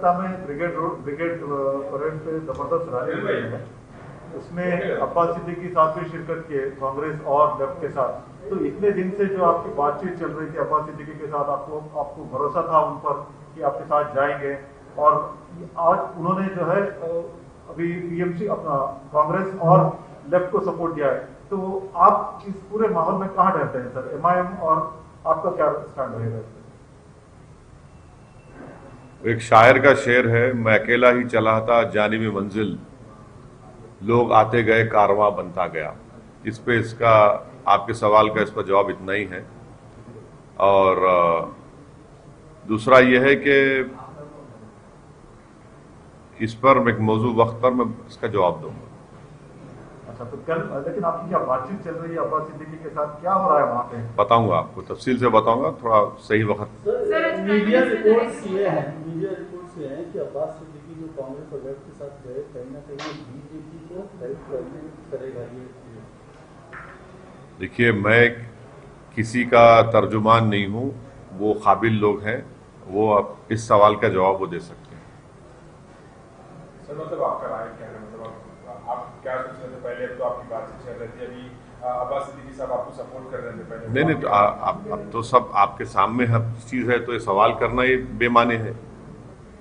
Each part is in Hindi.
कोलकाता में ब्रिगेड परेड पे जबरदस्त रैली हुई है, उसमें अब्बास सिद्दीकी साथ भी शिरकत किए कांग्रेस और लेफ्ट के साथ। तो इतने दिन से जो आपकी बातचीत चल रही थी अब्बास सिद्दीकी के साथ, आपको भरोसा था उन पर कि आपके साथ जाएंगे, और आज उन्होंने जो है अभी टीएमसी अपना कांग्रेस और लेफ्ट को सपोर्ट दिया है, तो आप इस पूरे माहौल में कहां रहते हैं सर? एमआईएम और आपका क्या स्टैंड रहेगा? एक शायर का शेर है, मैं अकेला ही चला था जानिब मंजिल, लोग आते गए कारवां बनता गया। इस पे इसका आपके सवाल का इस पर जवाब इतना ही है। और दूसरा यह है कि इस पर एक मौजूद वक्त पर मैं इसका जवाब दूंगा। अच्छा, तो कल लेकिन आपकी क्या बातचीत चल रही है अब्बास सिद्दीकी के साथ, क्या हो रहा है वहाँ पे? बताऊंगा आपको, तफसील से बताऊंगा थोड़ा सही वक्त। मीडिया रिपोर्ट्स ये हैं कि अब्बास सिद्दीकी जो कांग्रेस और लेफ्ट के साथ गए, कहीं ना कहीं बीजेपी को हेल्प करेगा ये। देखिए, मैं किसी का तर्जुमान नहीं हूं, वो काबिल लोग हैं, वो इस सवाल का जवाब वो दे सकते हैं। सर, मतलब आपका राय क्या है? मतलब आप क्या सोच रहे थे पहले? तो आपकी बातचीत चल रही थी, अभी अब्बास सिद्दीकी साहब आपको सपोर्ट कर रहे थे पहले। नहीं, तो अब तो सब आपके सामने हर चीज है, तो ये सवाल करना ये बेमाने है।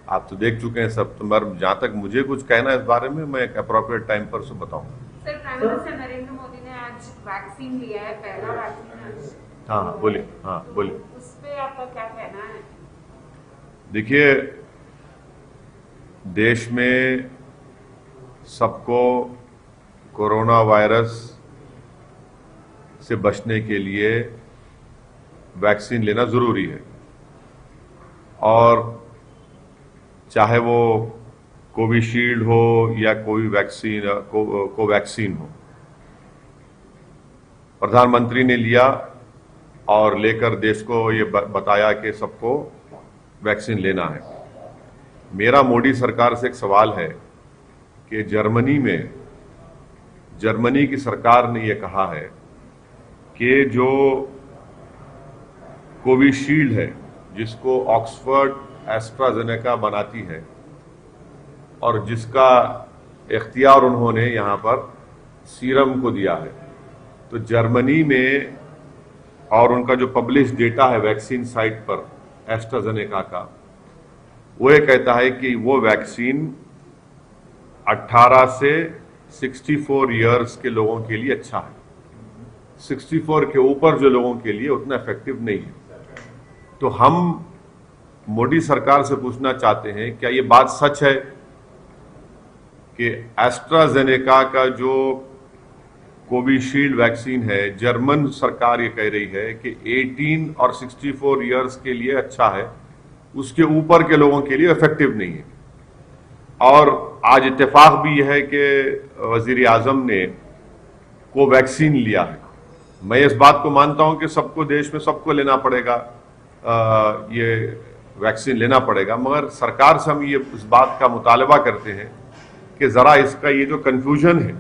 आप तो देख चुके हैं सब, तो मगर जहां तक मुझे कुछ कहना है इस बारे में, मैं एक अप्रोप्रिएट टाइम पर से बताऊंगा। Sir, prime minister Narendra Modi ने आज वैक्सीन लिया है, पहला वैक्सीन। हाँ बोलिए, हाँ बोलिए। उस पे आपका क्या कहना है? देखिए, देश में सबको कोरोना वायरस से बचने के लिए वैक्सीन लेना जरूरी है, और चाहे वो कोविशील्ड हो या कोई वैक्सीन कोवैक्सीन हो। प्रधानमंत्री ने लिया और लेकर देश को ये बताया कि सबको वैक्सीन लेना है। मेरा मोदी सरकार से एक सवाल है कि जर्मनी की सरकार ने यह कहा है कि जो कोविशील्ड है, जिसको ऑक्सफर्ड एस्ट्राजेनेका बनाती है और जिसका इख्तियार उन्होंने यहां पर सीरम को दिया है, तो जर्मनी में और उनका जो पब्लिश डेटा है वैक्सीन साइट पर एस्ट्राजेनेका का, वो ये कहता है कि वो वैक्सीन 18 से 64 ईयर्स के लोगों के लिए अच्छा है, 64 के ऊपर जो लोगों के लिए उतना इफेक्टिव नहीं है। तो हम मोदी सरकार से पूछना चाहते हैं, क्या ये बात सच है कि एस्ट्राजेनेका का जो कोविशील्ड वैक्सीन है, जर्मन सरकार ये कह रही है कि 18 और 64 ईयर्स के लिए अच्छा है, उसके ऊपर के लोगों के लिए इफेक्टिव नहीं है? और आज इत्तेफाक भी यह है कि वजीर आजम ने कोवैक्सीन लिया है। मैं इस बात को मानता हूं कि सबको, देश में सबको लेना पड़ेगा, ये वैक्सीन लेना पड़ेगा, मगर सरकार से हम ये इस बात का मुतालबा करते हैं कि जरा इसका ये जो कंफ्यूजन है,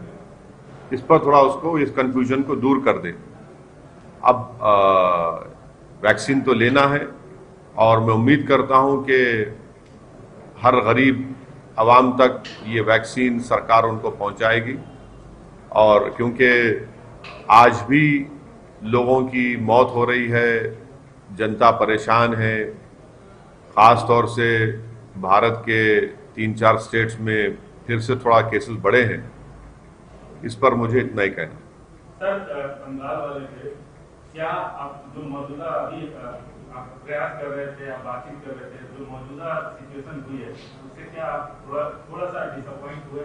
इस पर थोड़ा उसको, इस कंफ्यूजन को दूर कर दें। अब वैक्सीन तो लेना है, और मैं उम्मीद करता हूं कि हर गरीब आवाम तक ये वैक्सीन सरकार उनको पहुंचाएगी। और क्योंकि आज भी लोगों की मौत हो रही है, जनता परेशान है, खास तौर से भारत के 3-4 स्टेट्स में फिर से थोड़ा केसेस बढ़े हैं, इस पर मुझे इतना ही कहना। सर, बंगाल वाले थे, क्या आप जो मौजूदा अभी आप प्रयास कर रहे थे, आप बातचीत कर रहे थे, जो मौजूदा सिचुएशन हुई है, उससे क्या आप थोड़ा सा डिसअपॉइंट हुए?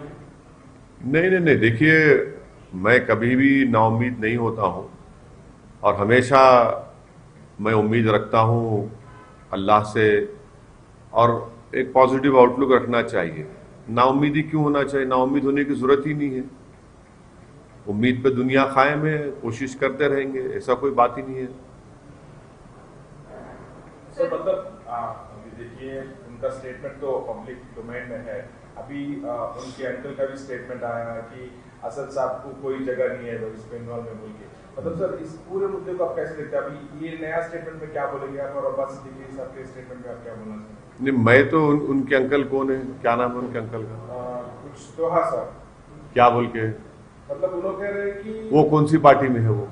नहीं, देखिए, मैं कभी भी नाउम्मीद नहीं होता हूं, और हमेशा मैं उम्मीद रखता हूं अल्लाह से, और एक पॉजिटिव आउटलुक रखना चाहिए। नाउम्मीदी क्यों होना चाहिए? नाउम्मीद होने की जरूरत ही नहीं है। उम्मीद पे दुनिया कायम है, कोशिश करते रहेंगे, ऐसा कोई बात ही नहीं है। सर, मतलब अभी देखिए, उनका स्टेटमेंट तो पब्लिक डोमेन में है। अभी उनके अंकल का भी स्टेटमेंट आया कि असद साहब को कोई जगह नहीं है वेस्ट बंगाल में बोल के। मतलब सर, इस पूरे मुद्दे को आप कैसे देखते हैं? अभी ये नया स्टेटमेंट में क्या बोलेंगे आप, और अब्बास सिद्दीकी साहब के स्टेटमेंट में आप क्या बोलना चाहेंगे? नहीं, मैं तो उनके अंकल कौन है, क्या नाम है उनके अंकल का, कुछ दोहा सर, क्या बोल के, मतलब वो लोग कह रहे हैं कि वो कौन सी पार्टी में है वो,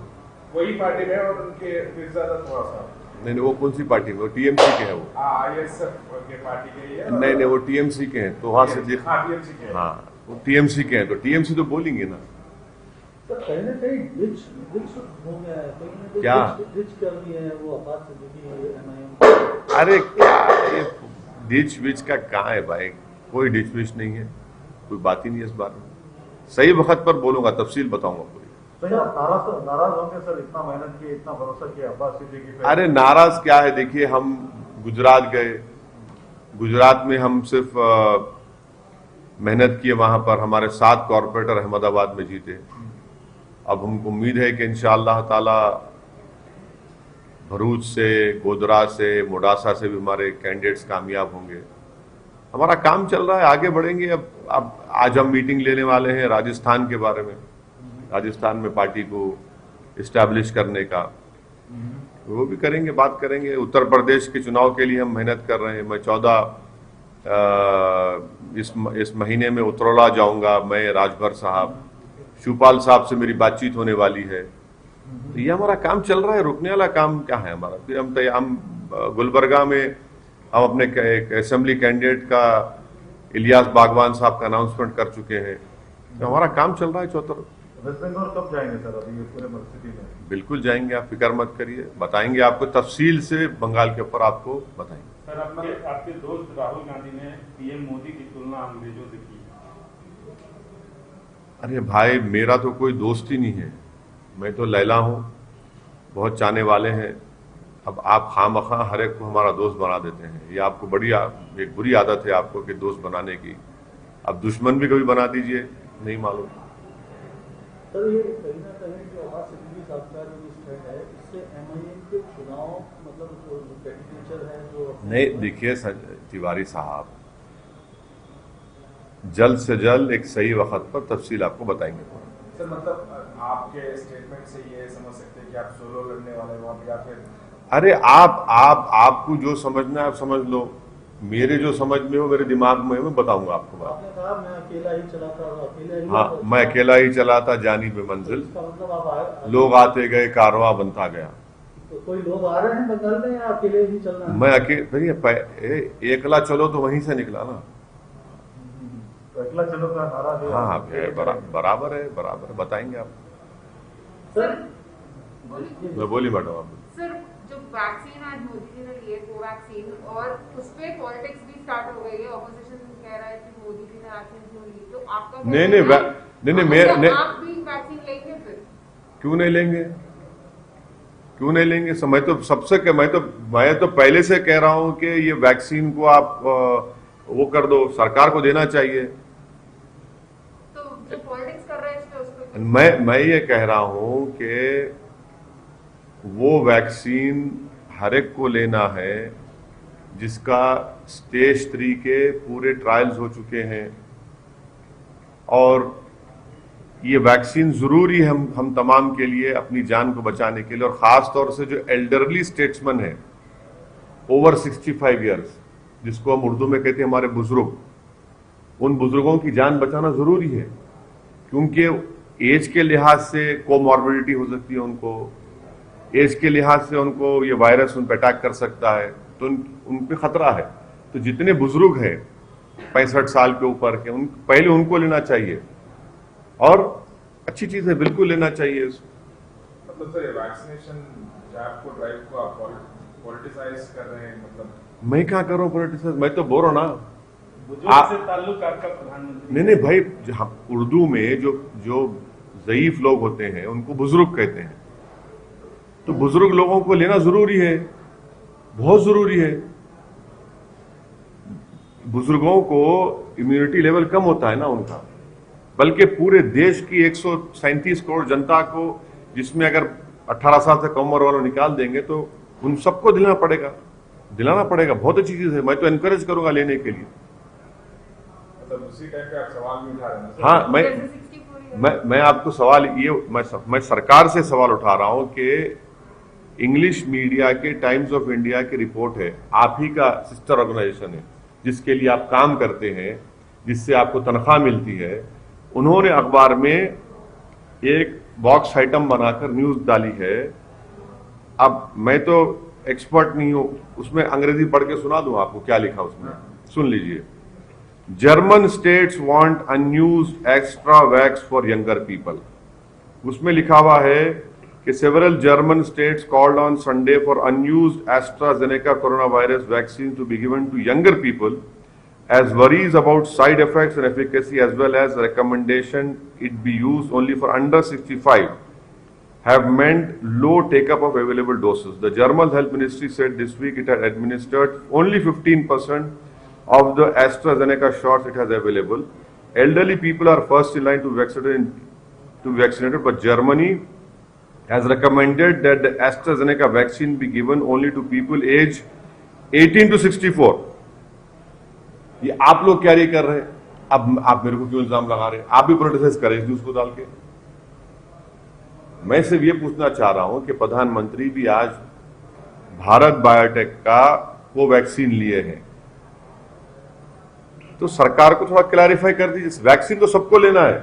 वही पार्टी में और उनके मिर्जादा दोहा साहब। नहीं वो कौन सी पार्टी में, वो टीएमसी के हैं वो, ISF के पार्टी के ही है। नहीं वो टीएमसी के हैं, तोहा सिद्दीक, हाँ TMC के हैं। हाँ वो टीएमसी के हैं, तो टीएमसी तो बोलेंगे ना। सर कहीं ना कहीं डिच हो गया है, कहीं ना कहीं क्या? डिच कर दिए हैं वो अब्बास सिद्दीकी MIM। अरे क्या ये डिच विच का कहाँ है भाई, कोई डिच विच नहीं है, कोई बात ही नहीं है इस बारे में। सही वक्त पर बोलूंगा, तफसील बताऊंगा पूरी। तो आप नाराज होंगे सर, इतना मेहनत किए, इतना भरोसा किया अब्बास सिद्दीकी पे। अरे नाराज क्या है, देखिए हम गुजरात गए, गुजरात में हम सिर्फ मेहनत किए, वहां पर हमारे 7 कॉरपोरेटर अहमदाबाद में जीते। अब हमको उम्मीद है कि इंशाअल्लाह ताला भरूच से, गोधरा से, मोडासा से भी हमारे कैंडिडेट्स कामयाब होंगे। हमारा काम चल रहा है, आगे बढ़ेंगे। अब आज हम मीटिंग लेने वाले हैं राजस्थान के बारे में, राजस्थान में पार्टी को इस्टेब्लिश करने का, वो भी करेंगे, बात करेंगे। उत्तर प्रदेश के चुनाव के लिए हम मेहनत कर रहे हैं। मैं 14 इस महीने में उतरौला जाऊंगा, मैं, राजभर साहब, शिवपाल साहब से मेरी बातचीत होने वाली है। तो ये हमारा काम चल रहा है, रुकने वाला काम क्या है हमारा। फिर हम गुलबर्गा में हम अपने एक असेंबली कैंडिडेट का, इलियास बागवान साहब का अनाउंसमेंट कर चुके हैं। तो हमारा काम चल रहा है चौतर। वेस्ट बंगाल कब जाएंगे सर अभी ये पूरे परिस्थिति में? बिल्कुल जाएंगे, आप फिक्र मत करिए, बताएंगे आपको तफसील से, बंगाल के ऊपर आपको बताएंगे। सर आपके दोस्त राहुल गांधी ने पीएम मोदी की तुलना अंग्रेजों से की। अरे भाई मेरा तो कोई दोस्त ही नहीं है, मैं तो लैला हूँ, बहुत चाहने वाले हैं। अब आप खामखा हर एक को हमारा दोस्त बना देते हैं, ये आपको एक बुरी आदत है आपको कि दोस्त बनाने की। अब दुश्मन भी कभी बना दीजिए, नहीं मालूम। सर ये कहीं ना कहीं जो अब्बास सिद्दीकी साहब का जो स्टैंड है, इससे MIM के चुनाव मतलब जो कैंडिडेचर है जो नहीं, देखिए तिवारी साहब, जल्द से जल्द एक सही वक्त पर तफसील आपको बताएंगे। सर मतलब आपके स्टेटमेंट से ये समझ सकते हैं कि आप सोलो लड़ने वाले वहां पे, या फिर अरे आपको जो समझना है आप समझ लो, मेरे जो समझ में हो, मेरे दिमाग में मैं बताऊंगा आपको बात। आपने कहा मैं अकेला ही चला था और अकेले ही हाँ, मैं अकेला ही चला था जानी पे मंजिल, इसका मतलब आप आए, लोग आते गए, कारवां बनता गया। तो कोई लोग आ रहे हैं बंगाल में या अकेले ही चलना है? मैं अकेले एकला चलो तो वहीं से निकला ना। तो अगला चलो का नारा है। हाँ बराबर है, बराबर है, बताएंगे आप। सर मैं बोली मैडम आप। सर जो वैक्सीन आज मोदी जी ने लिए कोवैक्सीन, और उस पे पॉलिटिक्स भी स्टार्ट हो गई है। ऑपोजिशन कह रहा है कि मोदी जी ने वैक्सीन क्यों ली, तो आपका नहीं आप भी वैक्सीन लेंगे फिर? क्यों नहीं लेंगे, क्यों नहीं लेंगे। मैं तो पहले से कह रहा हूं कि ये वैक्सीन को आप वो कर दो, सरकार को देना चाहिए। तो जो पॉलिटिक्स कर रहे हैं इस पे उस पे मैं ये कह रहा हूं कि वो वैक्सीन हर एक को लेना है जिसका स्टेज 3 के पूरे ट्रायल्स हो चुके हैं, और ये वैक्सीन जरूरी है हम तमाम के लिए, अपनी जान को बचाने के लिए। और खास तौर से जो एल्डरली स्टेट्समैन है, ओवर 65 ईयर्स, जिसको हम उर्दू में कहते हैं हमारे बुजुर्ग, उन बुजुर्गों की जान बचाना जरूरी है, क्योंकि एज के लिहाज से कोमॉर्बिडिटी हो सकती है उनको, एज के लिहाज से उनको ये वायरस उन पर अटैक कर सकता है, तो उन पे खतरा है। तो जितने बुजुर्ग हैं 65 साल के ऊपर के, पहले उनको लेना चाहिए, और अच्छी चीज है, बिल्कुल लेना चाहिए। मतलब सर वैक्सीनेशन जैब को, ड्राइव को आप पॉलिटिसाइज कर रहे हैं, मतलब मैं क्या कर रहा हूँ पॉलिटिसाइज, मैं तो बोल रहा हूँ ना। बुजुर्ग से ताल्लुक आपका प्रधानमंत्री? नहीं भाई, उर्दू में जो ज़ईफ लोग होते हैं उनको बुजुर्ग कहते हैं, तो बुजुर्ग लोगों को लेना जरूरी है, बहुत जरूरी है। बुजुर्गों को इम्यूनिटी लेवल कम होता है ना उनका, बल्कि पूरे देश की 137 करोड़ जनता को, जिसमें अगर 18 साल से कम उम्र वालों निकाल देंगे तो उन सबको दिलाना पड़ेगा। बहुत अच्छी चीज है, मैं तो एनकरेज करूंगा लेने के लिए। मतलब उसी टाइप के आप सवाल भी उठा रहे हैं? हाँ, मैं आपको सवाल ये, मैं सरकार से सवाल उठा रहा हूं कि इंग्लिश मीडिया के टाइम्स ऑफ इंडिया की रिपोर्ट है, आप ही का सिस्टर ऑर्गेनाइजेशन है, जिसके लिए आप काम करते हैं, जिससे आपको तनख्वाह मिलती है। उन्होंने अखबार में एक बॉक्स आइटम बनाकर न्यूज डाली है। अब मैं तो एक्सपर्ट नहीं हूं, उसमें अंग्रेजी पढ़ के सुना दूं आपको क्या लिखा उसमें, सुन लीजिए। German states want unused extra vax for younger people. उसमें लिखा हुआ है कि several German states called on Sunday for unused AstraZeneca coronavirus vaccine to be given to younger people as worries about side effects and efficacy as well as recommendation it be used only for under 65 have meant low take-up of available doses. The German Health Ministry said this week it had administered only 15% of the AstraZeneca shots it has available. Elderly people are first in line to be vaccinated, but Germany has recommended that the AstraZeneca vaccine be given only to people aged 18 to 64. ये आप लोग कैरी कर रहे हैं, अब आप मेरे को क्यों इल्जाम लगा रहे हैं? आप भी प्रोटेस्ट करें इस न्यूज को डाल के। मैं सिर्फ ये पूछना चाह रहा हूं कि प्रधानमंत्री भी आज भारत बायोटेक का वो वैक्सीन लिए हैं, तो सरकार को थोड़ा क्लैरिफाई कर दीजिए। वैक्सीन तो सबको लेना है,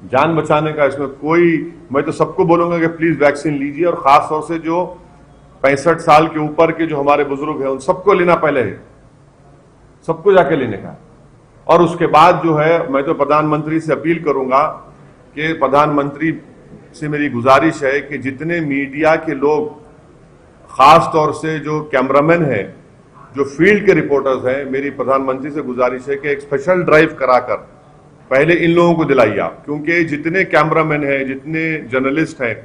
जान बचाने का, इसमें कोई, मैं तो सबको बोलूंगा कि प्लीज वैक्सीन लीजिए, और खास तौर से जो 65 साल के ऊपर के जो हमारे बुजुर्ग हैं उन सबको लेना पहले है, सबको जाके लेने का। और उसके बाद जो है, मैं तो प्रधानमंत्री से अपील करूंगा कि प्रधानमंत्री से मेरी गुजारिश है कि जितने मीडिया के लोग, खास तौर से जो कैमरामैन हैं, जो फील्ड के रिपोर्टर्स हैं, मेरी प्रधानमंत्री से गुजारिश है कि एक स्पेशल ड्राइव कराकर पहले इन लोगों को दिलाइए आप, क्योंकि जितने कैमरामैन हैं, जितने जर्नलिस्ट हैं,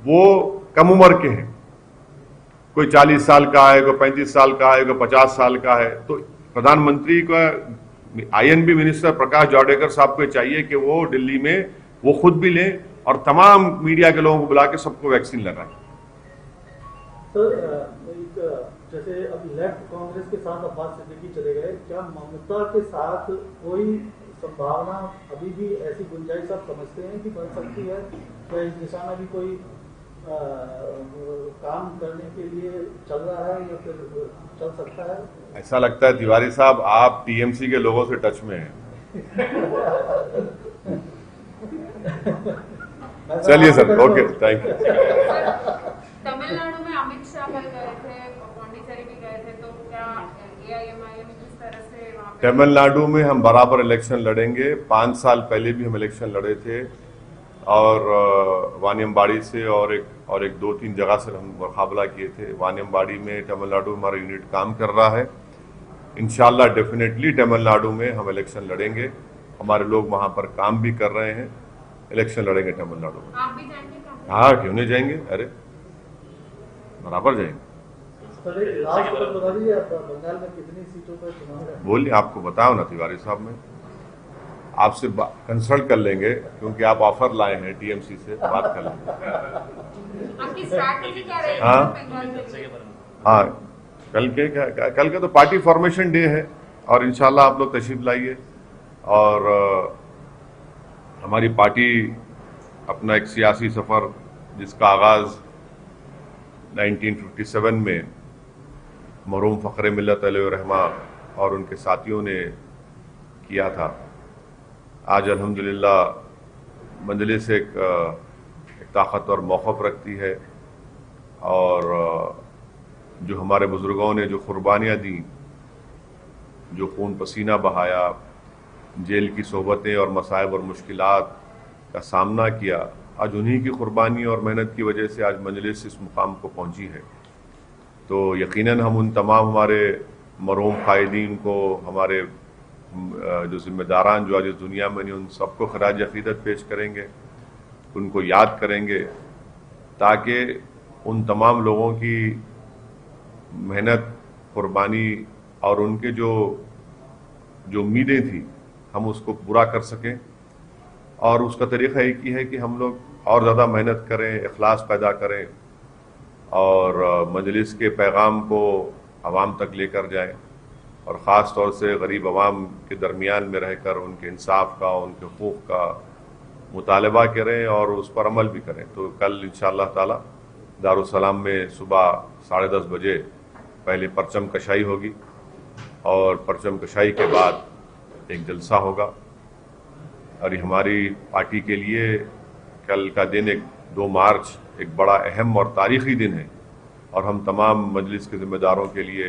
वो कम उम्र के हैं। कोई 40 साल का है, कोई 35 साल का है, कोई 50 साल का है। तो प्रधानमंत्री का आईएनबी मिनिस्टर प्रकाश जावड़ेकर साहब को चाहिए कि वो दिल्ली में वो खुद भी लें और तमाम मीडिया के लोगों को बुला के सबको वैक्सीन लगाएं। सर, जैसे अब लेफ्ट कांग्रेस के साथ अब्बास सिद्दीकी चले गए, क्या ममता के साथ कोई संभावना अभी भी ऐसी गुंजाइश आप समझते हैं कि बन सकती है? क्या इस दिशा में भी कोई काम करने के लिए चल रहा है या फिर चल सकता है? ऐसा लगता है तिवारी साहब आप टीएमसी के लोगों से टच में हैं। चलिए sir, okay, thank you. Tamil Nadu में अमित शाह कल गए थे, पौंडीचेरी भी गए थे, तो क्या एआईएमआईएम किस तरह से वहां पे? तमिलनाडु में हम बराबर इलेक्शन लड़ेंगे। 5 साल पहले भी हम इलेक्शन लड़े थे, और वानियमबाड़ी से और एक 2-3 जगह से हम मुकाबला किए थे। वानियमबाड़ी में तमिलनाडु में हमारा यूनिट काम कर रहा है। इंशाल्लाह डेफिनेटली तमिलनाडु में हम इलेक्शन लड़ेंगे, हमारे लोग वहां पर काम भी कर रहे हैं, इलेक्शन लड़ेंगे तमिलनाडु में। आप भी जाएंगे क्या? हाँ, क्यों नहीं जाएंगे, अरे बराबर जाएंगे। बंगाल में कितनी सीटों पर चुनाव है? बोलिए, आपको बताओ ना तिवारी साहब, में आपसे कंसल्ट कर लेंगे, क्योंकि आप ऑफर लाए हैं टीएमसी से, बात कर लेंगे। आपकी स्ट्रैटेजी क्या रहेगी बंगाल में? हाँ, कल के तो पार्टी फॉर्मेशन डे है, और इंशाल्लाह आप लोग तशरीफ लाइए। और हमारी पार्टी अपना एक सियासी सफर, जिसका आगाज 1957 में मरहूम फ़ख्र मिल्लत अलैहिर्रहमा और उनके साथियों ने किया था, आज अल्हम्दुलिल्लाह मजलिस एक ताकत और मौक़िफ़ रखती है। और जो हमारे बुजुर्गों ने जो कुर्बानियाँ दी, जो खून पसीना बहाया, जेल की सोबतें और मसाइब और मुश्किलात का सामना किया, आज उन्हीं की कुर्बानी और मेहनत की वजह से आज मजलिस इस मुकाम को पहुंची है। तो यकीनन हम उन तमाम हमारे मरहूम कायदीन को, हमारे जो जिम्मेदारान जो आज इस दुनिया में नहीं, उन सबको खराज अकीदत पेश करेंगे, उनको याद करेंगे, ताकि उन तमाम लोगों की मेहनत, कुर्बानी और उनके जो उम्मीदें थी, हम उसको पूरा कर सकें। और उसका तरीक़ा एक ही है कि हम लोग और ज़्यादा मेहनत करें, इखलास पैदा करें, और मजलिस के पैगाम को आवाम तक लेकर जाएं, और ख़ास तौर से गरीब आवाम के दरमियान में रहकर उनके इंसाफ का, उनके हुकूक़ का मुतालबा करें और उस पर अमल भी करें। तो कल इंशाअल्लाह ताला दारुस्सलाम में सुबह 10:30 बजे पहले परचम कशाई होगी और परचम कशाई के बाद एक जलसा होगा। और हमारी पार्टी के लिए कल का दिन 2 मार्च एक बड़ा अहम और तारीखी दिन है और हम तमाम मजलिस के जिम्मेदारों के लिए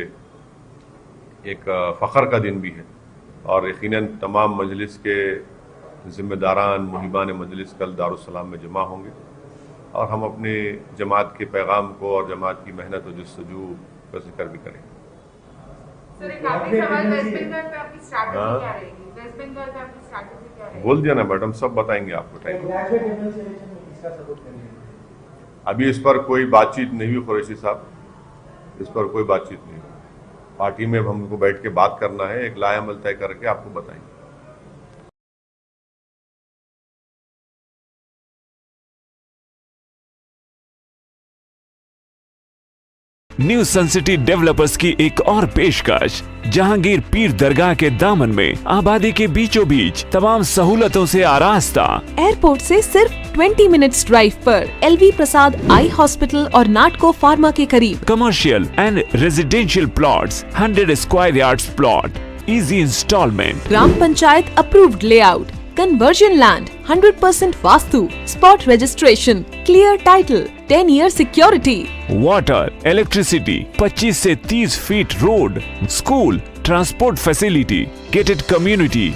एक फ़ख्र का दिन भी है। और यकीनन तमाम मजलिस के जिम्मेदारान मुहिबान मजलिस कल दारुस्सलाम में जमा होंगे और हम अपने जमात के पैगाम को और जमात की मेहनत और जस्तजू का जिक्र भी करेंगे। सर, एक आखिरी सवाल, वेस्ट बंगाल पे आपकी स्ट्रैटेजी क्या रहेगी? वेस्ट बंगाल पे आपकी स्ट्रैटेजी क्या रहेगी? बोल दिया ना मैडम, सब बताएंगे आपको टाइम। अभी इस पर कोई बातचीत नहीं हुई कुरैशी साहब, इस पर कोई बातचीत नहीं हुई। पार्टी में हमको बैठ के बात करना है, एक लाएअमल तय करके आपको बताएंगे। न्यू सन सिटी डेवलपर्स की एक और पेशकश, जहांगीर पीर दरगाह के दामन में आबादी के बीचों बीच तमाम सहूलतों से आरास्ता। एयरपोर्ट से सिर्फ 20 मिनट्स ड्राइव पर LV प्रसाद आई हॉस्पिटल और नाटको फार्मा के करीब। Commercial and residential plots, 100 square yards plot, easy instalment. Gram panchayat approved layout, conversion land, 100% vastu, spot registration, clear title, 10 year security. Water, electricity, 25 से 30 feet road, school, transport facility, gated community.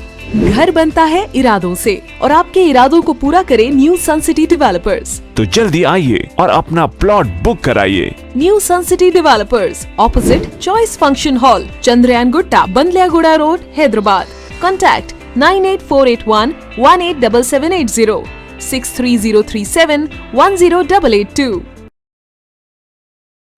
घर बनता है इरादों से और आपके इरादों को पूरा करे न्यू सन सिटी डेवलपर्स। तो जल्दी आइए और अपना प्लॉट बुक कराइए। New sun city developers, opposite choice function hall, Chandrayangutta, Bandlaguda road, Hyderabad. Contact 98481 187780, 63037 10882।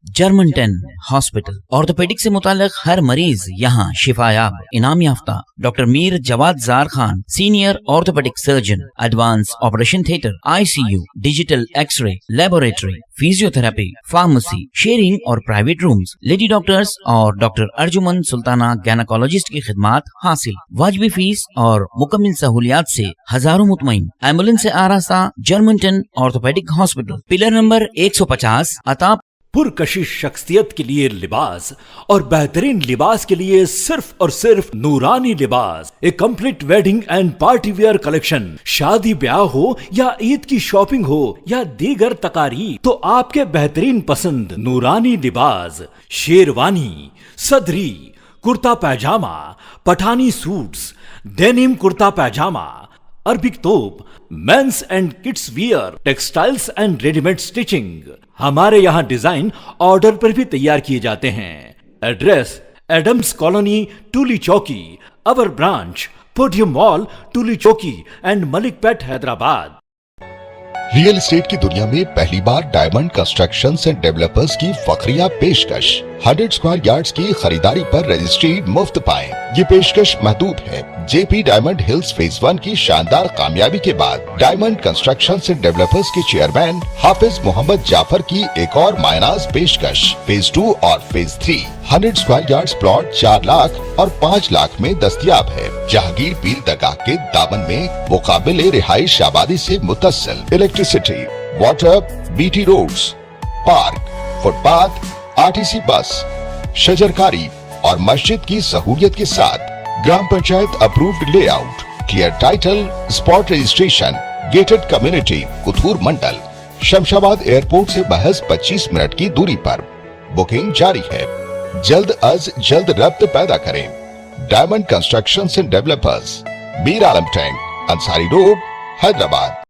German 10 hospital, orthopaedic से मुताल्लिक हर मरीज यहाँ शिफायाब। इनाम याफ्ता doctor Mir Jawad Zar Khan, senior orthopaedic surgeon, advance operation theatre, ICU, digital x-ray, laboratory, physiotherapy, pharmacy, sharing और प्राइवेट रूम्स, लेडी डॉक्टर्स और डॉक्टर अर्जुमन सुल्ताना गायनेकोलॉजिस्ट की खिदमात हासिल। वाजिबी फीस और मुकम्मल सहूलियात से हजारों मुतमईन। एम्बुलेंस से आरास्ता German 10 orthopaedic hospital, pillar number 150, अताब। पुरकशिश शख्सियत के लिए लिबास और बेहतरीन लिबास के लिए सिर्फ और सिर्फ Noorani Libas, a complete wedding and party wear collection. शादी ब्याह हो या ईद की शॉपिंग हो या दीगर तकारीब, तो आपके बेहतरीन पसंद नूरानी Libas, sherwani, sadri, kurta pyjama, Pathani suits, denim kurta pyjama, Arabic thobe, men's and kids wear, textiles and readymade stitching. हमारे यहाँ डिजाइन ऑर्डर पर भी तैयार किए जाते हैं। एड्रेस एडम्स कॉलोनी, टूली चौकी। अवर ब्रांच पोडियम मॉल, टूली चौकी एंड मलिकपेट, हैदराबाद। रियल एस्टेट की दुनिया में पहली बार डायमंड कंस्ट्रक्शंस एंड डेवलपर्स की फखरिया पेशकश। 100 स्क्वायर यार्ड्स की खरीदारी पर रजिस्ट्री मुफ्त पाएं। ये पेशकश महदूद है। JP डायमंड हिल्स फेज 1 की शानदार कामयाबी के बाद डायमंड कंस्ट्रक्शंस एंड डेवलपर्स के चेयरमैन हाफिज मोहम्मद जाफर की एक और मायनाज पेशकश। फेज 2 और phase 3 100 square yards plot 4 lakh और 5 लाख में दस्तयाब है। जहांगीर पीर दरगाह के दामन में मुकाबिले रिहाइश आबादी से मुतस्सिल। Electricity, water, BT roads, park, footpath, RTC bus, शजरकारी और मस्जिद की सहूलियत के साथ gram panchayat approved layout, clear title, spot registration, gated community, Kothur mandal, Shamshabad airport से महज 25 मिनट की दूरी पर। बुकिंग जारी है। जल्द अज जल्द रब्त पैदा करें। Diamond constructions and developers, Mir Alam tank, Ansari road, Hyderabad.